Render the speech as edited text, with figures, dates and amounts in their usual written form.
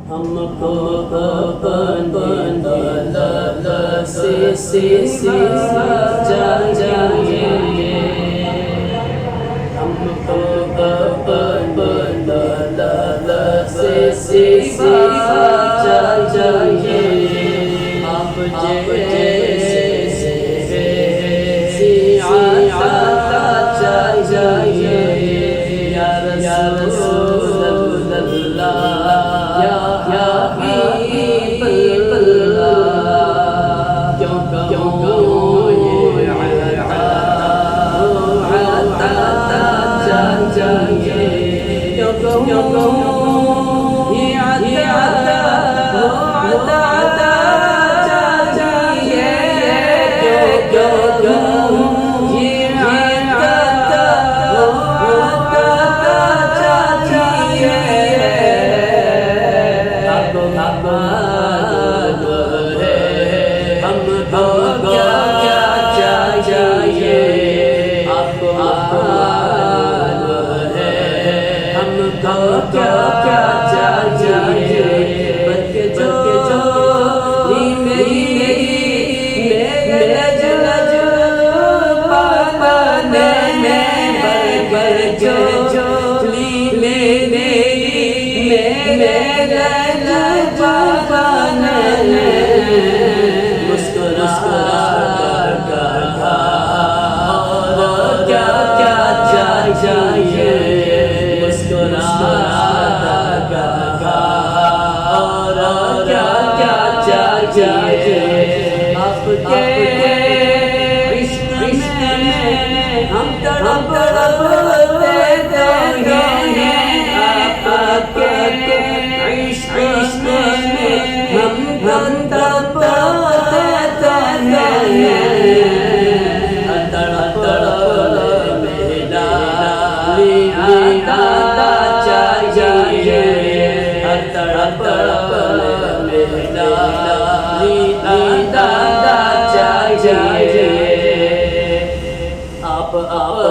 हमको से जाइए हमको से जाइए आप आता जाइए या रसूल अल्लाह या हबीब अल्लाह क्यों ये आता जाइए क्यों ये आता जाइए क्यों ये आता जाइए अब है हमको क्या चाहिए आपको है हमको क्या चाहिए बल्कि जो मेरे पापने जो मेरे पापने मुस्कुरा और क्या चाहिए मुस्कुरा और क्या चाहिए आपके इश्क में हम तड़पते हैं आपके इश्क में हम तड़पते हैं तड़प मेरा आता चाहिए तड़प मेरा आता चाहिए आप आप